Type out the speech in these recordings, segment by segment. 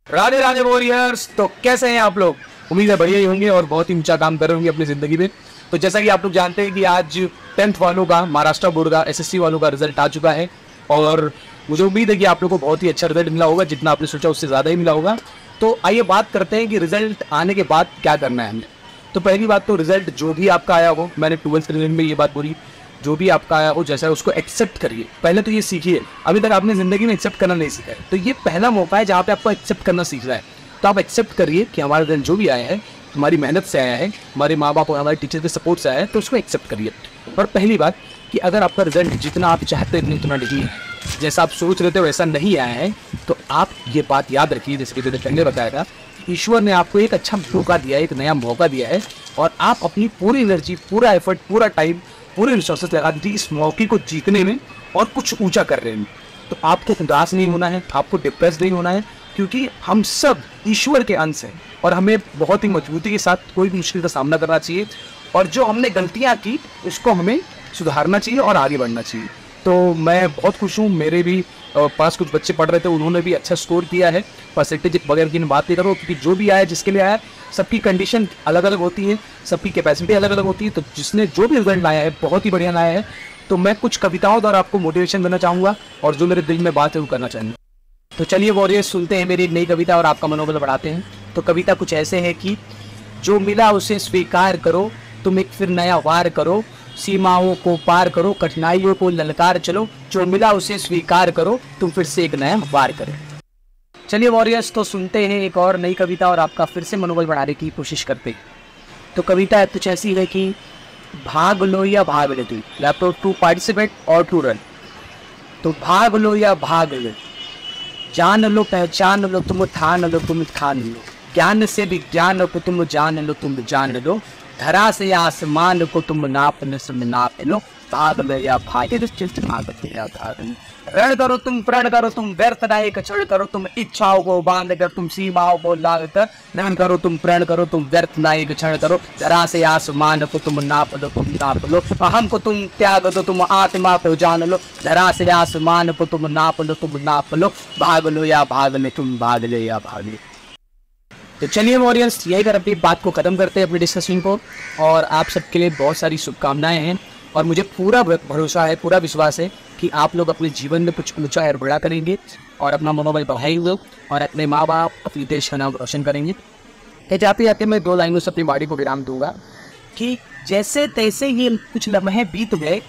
Radhe Radhe warriors. तो कैसे हैं आप लोग? उम्मीद है बढ़िया ही होंगे और बहुत ही ऊंचा काम कर रहे होंगे अपनी जिंदगी में। तो जैसा कि आप लोग जानते हैं कि आज 10th वालों का, महाराष्ट्र बोर्ड का, एसएससी वालों का रिजल्ट आ चुका है और मुझे उम्मीद है कि आप लोग को बहुत ही अच्छा रिजल्ट मिला होगा, जितना आपने सोचा उससे ज़्यादा ही मिला होगा। तो आइए बात करते हैं कि रिजल्ट आने के बाद क्या करना है हमें। तो पहली बात तो रिजल्ट जो भी आपका आया हो, मैंने 12th रिजल्ट में ये बात बोली, जो भी आपका आया हो जैसा है उसको एक्सेप्ट करिए। पहले तो ये सीखिए, अभी तक आपने ज़िंदगी में एक्सेप्ट करना नहीं सीखा है, तो ये पहला मौका है जहाँ पे आपको एक्सेप्ट करना सीखना है। तो आप एक्सेप्ट करिए कि हमारा रिजल्ट जो भी आया है हमारी मेहनत से आया है, हमारे माँ बाप और हमारे टीचर के सपोर्ट से आया है, तो उसको एक्सेप्ट करिए। और पहली बात कि अगर आपका रिजल्ट जितना आप चाहते थे उतना नहीं है, जैसा आप सोच रहे थे वैसा नहीं आया है, तो आप ये बात याद रखिए, जैसे कि मैंने पहले बताया था, ईश्वर ने आपको एक अच्छा मौका दिया है, एक नया मौका दिया है और आप अपनी पूरी एनर्जी, पूरा एफर्ट, पूरा टाइम, पूरे रिसोर्सेस लगा दीजिए इस मौके को जीतने में और कुछ ऊंचा करने में। तो आपको उदास नहीं होना है, आपको डिप्रेस नहीं होना है, क्योंकि हम सब ईश्वर के अंश हैं और हमें बहुत ही मजबूती के साथ कोई भी मुश्किल का सामना करना चाहिए और जो हमने गलतियाँ की उसको हमें सुधारना चाहिए और आगे बढ़ना चाहिए। तो मैं बहुत खुश हूँ, मेरे भी पास कुछ बच्चे पढ़ रहे थे, उन्होंने भी अच्छा स्कोर किया है। परसेंटेज वगैरह की बात नहीं करो, क्योंकि जो भी आया, जिसके लिए आया, सबकी कंडीशन अलग अलग होती है, सबकी कैपेसिटी अलग अलग होती है। तो जिसने जो भी रिजल्ट लाया है बहुत ही बढ़िया लाया है। तो मैं कुछ कविताओं द्वारा आपको मोटिवेशन देना चाहूँगा और जो मेरे दिल में बात है वो करना चाहूँगा। तो चलिए वॉरियर्स, सुनते हैं मेरी नई कविता और आपका मनोबल बढ़ाते हैं। तो कविता कुछ ऐसे है कि जो मिला उसे स्वीकार करो, तुम एक फिर नया वार करो, सीमाओं को पार करो, कठिनाइयों को ललकार चलो, जो मिला उसे स्वीकार करो, तुम फिर से एक नया वार करो। चलिए वॉरियर्स, तो सुनते हैं एक और नई कविता और आपका फिर से मनोबल बढ़ाने की कोशिश करते हैं। तो कविता कुछ ऐसी है कि भाग लो या भाग ले, तू लैपटॉप टू पार्टिसिपेट और टू रन। तो भाग लो या भाग लो, जान लो पहचान लो, तुम ठान लो तुम ठान लो, ज्ञान से विज्ञान को तुम जान लो तुम जान लो, धरा से आसमान को तुम नाप लो, भाग लो या भाग रण करो तुम प्रण करो तुम व्यर्थ नाय कचड़ करो तुम इच्छाओं को बांध कर, तुम सीमाओं को लाग कर, रण करो तुम प्रण करो तुम व्यर्थ नाय कचड़ करो, धरा से आसमान को तुम नाप लो, अहम को तुम त्याग दो तुम आत्मा को जान लो, धरा से आसमान को तुम नाप लो, भाग लो या भाग ले, तुम भाग ले या भाग ले। तो चलिए वॉरियर्स, यही कर अपनी बात को खत्म करते हैं, अपनी डिस्कशन को। और आप सबके लिए बहुत सारी शुभकामनाएं हैं और मुझे पूरा भरोसा है, पूरा विश्वास है कि आप लोग अपने जीवन में कुछ ऊंचा और बड़ा करेंगे और अपना मनोबल बढ़ाएंगे और अपने माँ बाप, अपने देश का नाम रोशन करेंगे। जाते जाते मैं 2 लाइनों से अपनी बाड़ी को विराम दूंगा कि जैसे तैसे ये कुछ लम्हे बीत गए,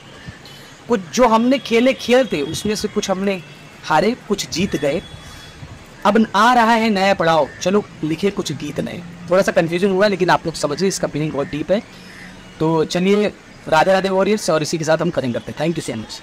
कुछ जो हमने खेलते उसमें से कुछ हमने हारे, कुछ जीत गए, अब आ रहा है नया पड़ाव, चलो लिखे कुछ गीत नए। थोड़ा सा कंफ्यूजन हुआ लेकिन आप लोग समझिए, इसका मीनिंग बहुत डीप है। तो चलिए राधे राधे वॉरियर्स, और इसी के साथ हम खत्म करते हैं। Thank you so much.